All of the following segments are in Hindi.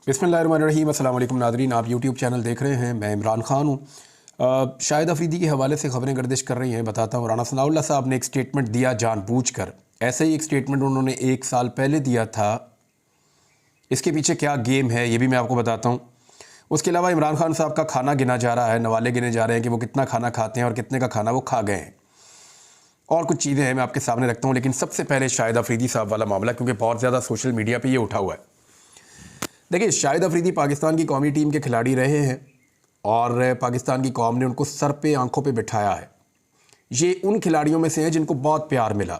बिस्मिल्लाहिर्रहमानिर्रहीम। अस्सलाम वालेकुम नाज़रीन, आप यूट्यूब चैनल देख रहे हैं। मैं इमरान खान हूँ। शाहिद अफरीदी के हवाले से खबरें गर्दिश कर रही हैं, बताता हूँ। राना सनाउल्लाह साहब ने एक स्टेटमेंट दिया जानबूझकर। ऐसे ही एक स्टेटमेंट उन्होंने 1 साल पहले दिया था। इसके पीछे क्या गेम है ये भी मैं आपको बताता हूँ। उसके अलावा इमरान खान साहब का खाना गिना जा रहा है, नवाले गिने जा रहे हैं कि वो कितना खाना खाते हैं और कितने का खाना वो खा गए हैं। और कुछ चीज़ें हैं मैं आपके सामने रखता हूँ, लेकिन सबसे पहले शाहिद अफरीदी साहब वाला मामला, क्योंकि बहुत ज़्यादा सोशल मीडिया पे ये उठा हुआ है। देखिए, शाहिद अफरीदी पाकिस्तान की कौमी टीम के खिलाड़ी रहे हैं और पाकिस्तान की कौम ने उनको सर पे आंखों पे बिठाया है। ये उन खिलाड़ियों में से हैं जिनको बहुत प्यार मिला।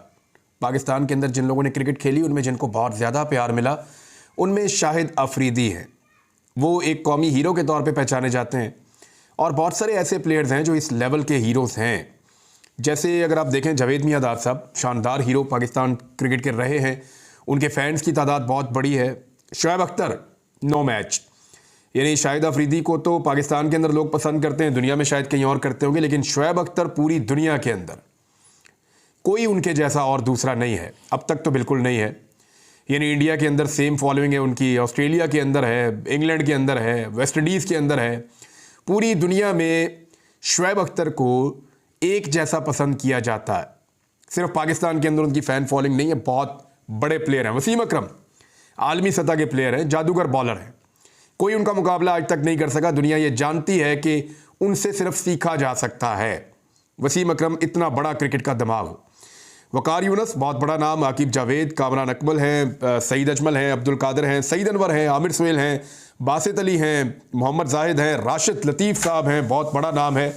पाकिस्तान के अंदर जिन लोगों ने क्रिकेट खेली उनमें जिनको बहुत ज़्यादा प्यार मिला उनमें शाहिद अफरीदी हैं। वो एक कौमी हीरो के तौर पे पहचाने जाते हैं और बहुत सारे ऐसे प्लेयर्स हैं जो इस लेवल के हीरोज़ हैं। जैसे अगर आप देखें, जावेद मियांदाद साहब शानदार हीरो पाकिस्तान क्रिकेट के रहे हैं, उनके फैंस की तादाद बहुत बड़ी है। शोएब अख्तर नो मैच, यानी शाहिद अफरीदी को तो पाकिस्तान के अंदर लोग पसंद करते हैं, दुनिया में शायद कहीं और करते होंगे, लेकिन शोएब अख्तर पूरी दुनिया के अंदर कोई उनके जैसा और दूसरा नहीं है। अब तक तो बिल्कुल नहीं है। यानी इंडिया के अंदर सेम फॉलोइंग है उनकी, ऑस्ट्रेलिया के अंदर है, इंग्लैंड के अंदर है, वेस्ट इंडीज़ के अंदर है। पूरी दुनिया में शोएब अख्तर को एक जैसा पसंद किया जाता है। सिर्फ पाकिस्तान के अंदर उनकी फ़ैन फॉलोइंग नहीं है, बहुत बड़े प्लेयर हैं। वसीम अकरम आलमी सतह के प्लेयर हैं, जादूगर बॉलर हैं। कोई उनका मुकाबला आज तक नहीं कर सका। दुनिया ये जानती है कि उनसे सिर्फ सीखा जा सकता है। वसीम अकरम इतना बड़ा क्रिकेट का दिमाग हो। वकार यूनुस बहुत बड़ा नाम, आकिब जावेद, कामरान अकमल हैं, सईद अजमल हैं, अब्दुल कादिर हैं, सईद अनवर हैं, आमिर सुहेल हैं, बासित अली हैं, मोहम्मद जाहिद हैं, राशिद लतीफ़ साहब हैं, बहुत बड़ा नाम है।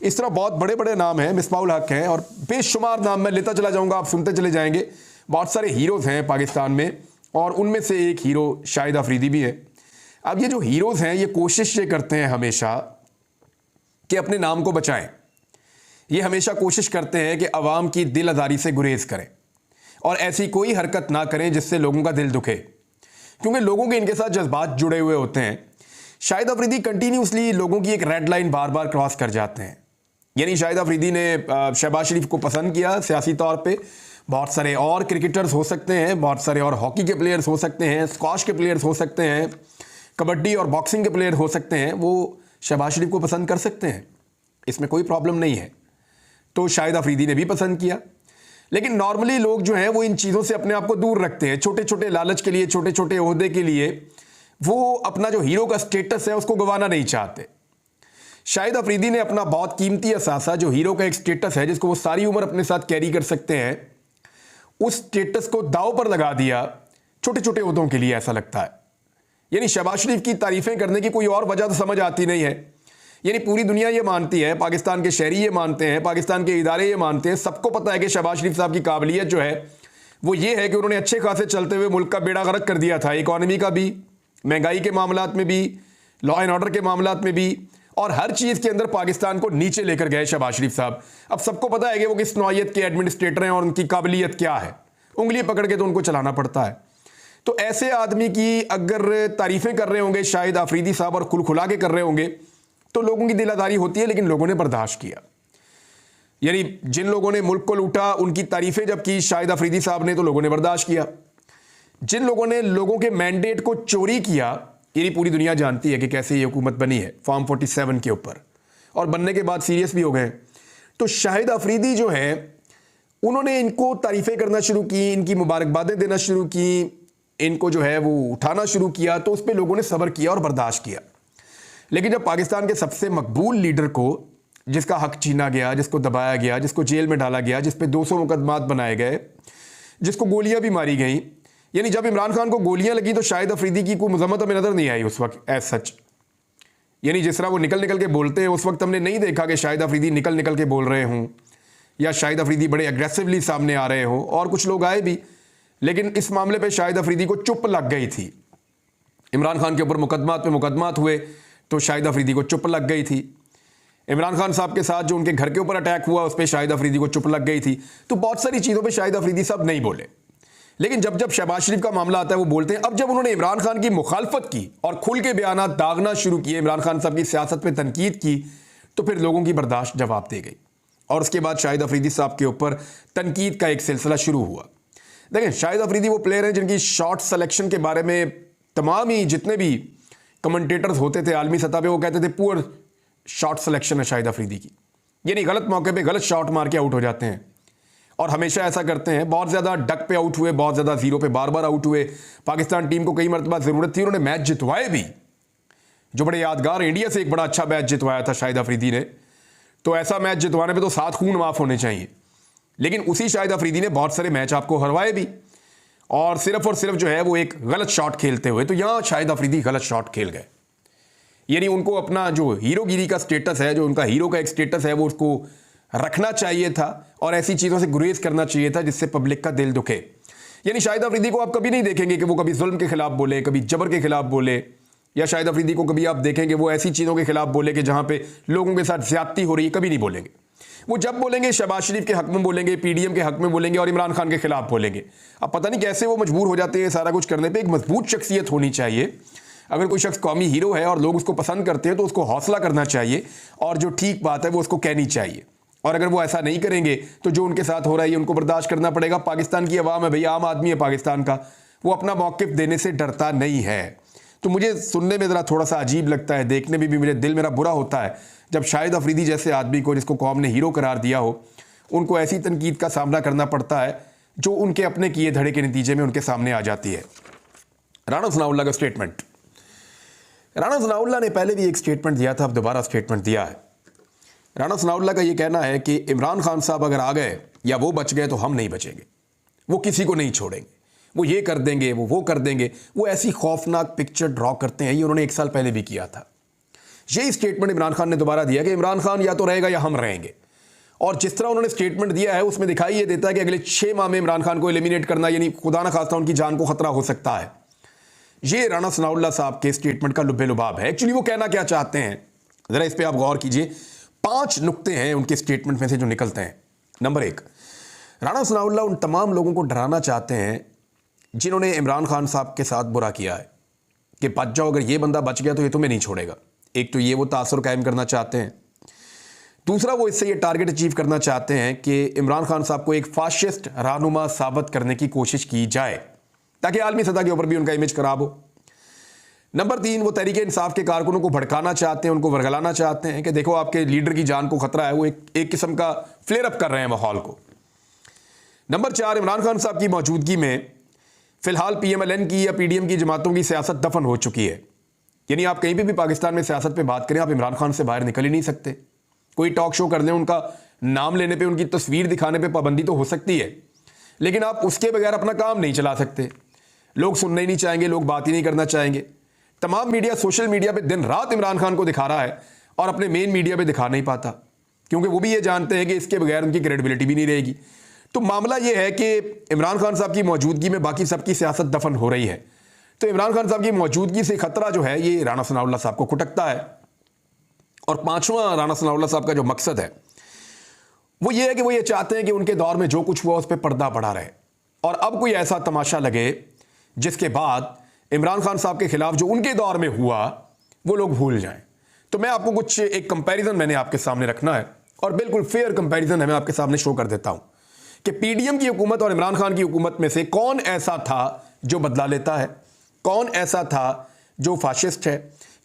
इस तरह बहुत बड़े बड़े नाम हैं, मिसबाहुल हक हैं और बेशुमार नाम मैं लेता चला जाऊँगा, आप सुनते चले जाएंगे। बहुत सारे हीरोज़ हैं पाकिस्तान में और उनमें से एक हीरो शाहिद अफरीदी भी है। अब ये जो हीरोज़ हैं ये कोशिश ये करते हैं हमेशा कि अपने नाम को बचाएं। ये हमेशा कोशिश करते हैं कि अवाम की दिल आज़ारी से गुरेज करें और ऐसी कोई हरकत ना करें जिससे लोगों का दिल दुखे, क्योंकि लोगों के इनके साथ जज्बात जुड़े हुए होते हैं। शाहिद अफरीदी कंटिन्यूसली लोगों की एक रेड लाइन बार बार क्रॉस कर जाते हैं। यानी शाहिद अफरीदी ने शहबाज शरीफ को पसंद किया सियासी तौर पे। बहुत सारे और क्रिकेटर्स हो सकते हैं, बहुत सारे और हॉकी के प्लेयर्स हो सकते हैं, स्क्वाश के प्लेयर्स हो सकते हैं, कबड्डी और बॉक्सिंग के प्लेयर हो सकते हैं, वो शहबाज शरीफ को पसंद कर सकते हैं, इसमें कोई प्रॉब्लम नहीं है। तो शाहिद अफरीदी ने भी पसंद किया। लेकिन नॉर्मली लोग जो हैं वो इन चीज़ों से अपने आप को दूर रखते हैं। छोटे छोटे लालच के लिए, छोटे छोटे ओहदे के लिए वो अपना जो हीरो का स्टेटस है उसको गंवाना नहीं चाहते। शाहिद अफरीदी ने अपना बहुत कीमती असासा, जो हीरो का एक स्टेटस है जिसको वो सारी उम्र अपने साथ कैरी कर सकते हैं, उस स्टेटस को दांव पर लगा दिया छोटे छोटे ओहदों के लिए, ऐसा लगता है। यानी शहबाज शरीफ की तारीफें करने की कोई और वजह तो समझ आती नहीं है। यानी पूरी दुनिया ये मानती है, पाकिस्तान के शहरी ये मानते हैं, पाकिस्तान के इदारे ये मानते हैं, सबको पता है कि शहबाज शरीफ साहब की काबिलियत जो है वो ये है कि उन्होंने अच्छे खासे चलते हुए मुल्क का बेड़ा गर्क कर दिया था। इकॉनमी का भी, महंगाई के मामलात में भी, लॉ एंड ऑर्डर के मामलात में भी, और हर चीज़ के अंदर पाकिस्तान को नीचे लेकर गए शहबाज शरीफ साहब। अब सबको पता है कि वो किस नौइयत के एडमिनिस्ट्रेटर हैं और उनकी काबिलियत क्या है। उंगली पकड़ के तो उनको चलाना पड़ता है। तो ऐसे आदमी की अगर तारीफें कर रहे होंगे शाहिद अफरीदी साहब और खुलखुला के कर रहे होंगे तो लोगों की दिलादारी होती है, लेकिन लोगों ने बर्दाश्त किया। यानी जिन लोगों ने मुल्क को लूटा उनकी तारीफें जब की शाहिद अफरीदी साहब ने, तो लोगों ने बर्दाश्त किया। जिन लोगों ने लोगों के मैंडेट को चोरी किया, ये पूरी दुनिया जानती है कि कैसे ये हुकूमत बनी है फॉर्म 47 के ऊपर, और बनने के बाद सीरियस भी हो गए। तो शाहिद अफरीदी जो है उन्होंने इनको तारीफें करना शुरू की, इनकी मुबारकबादें देना शुरू की, इनको जो है वो उठाना शुरू किया, तो उस पर लोगों ने सब्र किया और बर्दाश्त किया। लेकिन जब पाकिस्तान के सबसे मकबूल लीडर को, जिसका हक छीना गया, जिसको दबाया गया, जिसको जेल में डाला गया, जिस पे 200 मुकदमात बनाए गए, जिसको गोलियां भी मारी गई, यानी जब इमरान खान को गोलियां लगी तो शाहिद अफरीदी की कोई मजम्मत हमें नजर नहीं आई उस वक्त एज सच। यानी जिस तरह वो निकल निकल के बोलते हैं, उस वक्त हमने नहीं देखा कि शाहिद अफरीदी निकल निकल के बोल रहे हों या शाहिद अफरीदी बड़े एग्रेसिवली सामने आ रहे हों, और कुछ लोग आए भी, लेकिन इस मामले पे शाहिद अफरीदी को चुप लग गई थी। इमरान खान के ऊपर मुकदमात पे मुकदमात हुए तो शाहिद अफरीदी को चुप लग गई थी। इमरान खान साहब के साथ जो उनके घर के ऊपर अटैक हुआ उस पर शाहिद अफरीदी को चुप लग गई थी। तो बहुत सारी चीज़ों पे शाहिद अफरीदी साहब नहीं बोले, लेकिन जब जब शहबाज शरीफ का मामला आता है वो बोलते हैं। अब जब उन्होंने इमरान खान की मुखालफत की और खुल के बयान दागना शुरू किए, इमरान खान साहब की सियासत पे तनकीद की, तो फिर लोगों की बर्दाश्त जवाब दे गई और उसके बाद शाहिद अफरीदी साहब के ऊपर तनकीद का एक सिलसिला शुरू हुआ। देखें, शाहिद अफरीदी वो प्लेयर हैं जिनकी शॉट सिलेक्शन के बारे में तमाम ही जितने भी कमेंटेटर्स होते थे आलमी सतह पे, वो कहते थे पुअर शॉट सिलेक्शन है शाहिद अफरीदी की, यानी गलत मौके पे गलत शॉट मार के आउट हो जाते हैं और हमेशा ऐसा करते हैं। बहुत ज़्यादा डक पे आउट हुए, बहुत ज़्यादा जीरो पे बार बार आउट हुए। पाकिस्तान टीम को कई मरतबा ज़रूरत थी, उन्होंने मैच जितवाए भी, जो बड़े यादगार। इंडिया से एक बड़ा अच्छा मैच जितवाया था शाहिद अफरीदी ने, तो ऐसा मैच जितवाने पे तो 7 खून माफ होने चाहिए। लेकिन उसी शाहिद अफरीदी ने बहुत सारे मैच आपको हरवाए भी, और सिर्फ जो है वो एक गलत शॉट खेलते हुए। तो यहां शाहिद अफरीदी गलत शॉट खेल गए, यानी उनको अपना जो हीरोगिरी का स्टेटस है, जो उनका हीरो का एक स्टेटस है, वो उसको रखना चाहिए था और ऐसी चीज़ों से गुरेज करना चाहिए था जिससे पब्लिक का दिल दुखे। यानी शाहिद अफरीदी को आप कभी नहीं देखेंगे कि वो कभी जुल्म के खिलाफ बोले, कभी जबर के खिलाफ बोले, या शाहिद अफरीदी को कभी आप देखेंगे वो ऐसी चीज़ों के खिलाफ बोले कि जहां पे लोगों के साथ ज्यादती हो रही है, कभी नहीं बोलेंगे। वो जब बोलेंगे शहबाज शरीफ के हक में बोलेंगे, पीडीएम के हक में बोलेंगे और इमरान खान के खिलाफ बोलेंगे। अब पता नहीं कैसे वो मजबूर हो जाते हैं सारा कुछ करने पे। एक मजबूत शख्सियत होनी चाहिए। अगर कोई शख्स कौमी हीरो है और लोग उसको पसंद करते हैं तो उसको हौसला करना चाहिए और जो ठीक बात है वो उसको कहनी चाहिए। और अगर वो ऐसा नहीं करेंगे तो जो उनके साथ हो रहा है उनको बर्दाश्त करना पड़ेगा। पाकिस्तान की आवाम है भाई, आम आदमी है पाकिस्तान का, वो अपना मौक़िफ़ देने से डरता नहीं है। तो मुझे सुनने में ज़रा थोड़ा सा अजीब लगता है, देखने में भी मेरे दिल मेरा बुरा होता है जब शाहिद अफरीदी जैसे आदमी को, जिसको कौम ने हीरो करार दिया हो, उनको ऐसी तनकीद का सामना करना पड़ता है जो उनके अपने किए धड़े के नतीजे में उनके सामने आ जाती है। राना सनाउल्लाह का स्टेटमेंट। राना सनाउल्लाह ने पहले भी एक स्टेटमेंट दिया था, अब दोबारा स्टेटमेंट दिया है। राना सनाउल्लाह का ये कहना है कि इमरान खान साहब अगर आ गए या वो बच गए तो हम नहीं बचेंगे, वो किसी को नहीं छोड़ेंगे, वो ये कर देंगे, वो कर देंगे। वो ऐसी खौफनाक पिक्चर ड्रॉ करते हैं, ये उन्होंने 1 साल पहले भी किया था। यही स्टेटमेंट इमरान खान ने दोबारा दिया कि इमरान खान या तो रहेगा या हम रहेंगे। और जिस तरह उन्होंने स्टेटमेंट दिया है उसमें दिखाई ये देता है कि अगले 6 माह में इमरान खान को एलिमिनेट करना, यानी खुदा न खास्ता उनकी जान को खतरा हो सकता है। ये राना सनाउल्लाह साहब के स्टेटमेंट का लुब्बे लुबाब है। एक्चुअली वो कहना क्या चाहते हैं, जरा इस पर आप गौर कीजिए। 5 नुक्ते हैं उनके स्टेटमेंट में से जो निकलते हैं। नंबर 1, राना सनाउल्लाह उन तमाम लोगों को डराना चाहते हैं जिन्होंने इमरान खान साहब के साथ बुरा किया है कि बच जाओ, अगर ये बंदा बच गया तो ये तुम्हें नहीं छोड़ेगा। एक तो ये वो तासुर कायम करना चाहते हैं। दूसरा, वो इससे ये टारगेट अचीव करना चाहते हैं कि इमरान खान साहब को एक फाशिस्ट रहनुमा साबित करने की कोशिश की जाए ताकि आलमी सतह के ऊपर भी उनका इमेज खराब हो। नंबर 3, वो तहरीक इंसाफ के कारकुनों को भड़काना चाहते हैं, उनको वर्गलाना चाहते हैं कि देखो आपके लीडर की जान को खतरा है। वो एक किस्म का फ्लेयर अप कर रहे हैं माहौल को। नंबर 4, इमरान खान साहब की मौजूदगी में फिलहाल पीएमएलएन की या पीडीएम की जमातों की सियासत दफन हो चुकी है। यानी आप कहीं भी पाकिस्तान में सियासत पे बात करें, आप इमरान खान से बाहर निकल ही नहीं सकते। कोई टॉक शो कर लें, उनका नाम लेने पे, उनकी तस्वीर दिखाने पे पाबंदी तो हो सकती है, लेकिन आप उसके बगैर अपना काम नहीं चला सकते। लोग सुनने ही नहीं चाहेंगे, लोग बात ही नहीं करना चाहेंगे। तमाम मीडिया सोशल मीडिया पे दिन रात इमरान खान को दिखा रहा है और अपने मेन मीडिया पे दिखा नहीं पाता, क्योंकि वो भी ये जानते हैं कि इसके बगैर उनकी क्रेडिबिलिटी भी नहीं रहेगी। तो मामला ये है कि इमरान खान साहब की मौजूदगी में बाकी सबकी सियासत दफन हो रही है। तो इमरान खान साहब की मौजूदगी से खतरा जो है ये राना सनाउल्लाह साहब को खटकता है। और 5वां राना सनाउल्लाह साहब का जो मकसद है वो ये है कि वो ये चाहते हैं कि उनके दौर में जो कुछ हुआ उस पर पर्दा पड़ा रहे और अब कोई ऐसा तमाशा लगे जिसके बाद इमरान खान साहब के खिलाफ जो उनके दौर में हुआ वो लोग भूल जाएं। तो मैं आपको कुछ एक कंपैरिजन मैंने आपके सामने रखना है और बिल्कुल फेयर कंपैरिजन है, मैं आपके सामने शो कर देता हूं कि पीडीएम की हुकूमत और इमरान खान की हुकूमत में से कौन ऐसा था जो बदला लेता है, कौन ऐसा था जो फाशिस्ट है,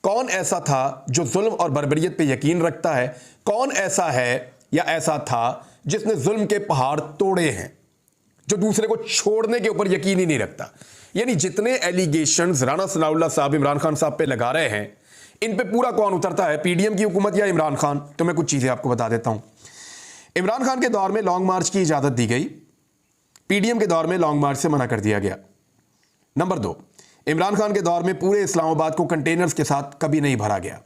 कौन ऐसा था जो जुल्म और बर्बरियत पे यकीन रखता है, कौन ऐसा है या ऐसा था जिसने जुल्म के पहाड़ तोड़े हैं, जो दूसरे को छोड़ने के ऊपर यकीन ही नहीं रखता। यानी जितने एलिगेशंस राना सनाउल्लाह साहब इमरान खान साहब पे लगा रहे हैं, इन पे पूरा कौन उतरता है, पीडीएम की हुकूमत या इमरान खान? तो मैं कुछ चीजें आपको बता देता हूं। इमरान खान के दौर में लॉन्ग मार्च की इजाजत दी गई, पीडीएम के दौर में लॉन्ग मार्च से मना कर दिया गया। नंबर 2, इमरान खान के दौर में पूरे इस्लामाबाद को कंटेनर्स के साथ कभी नहीं भरा गया।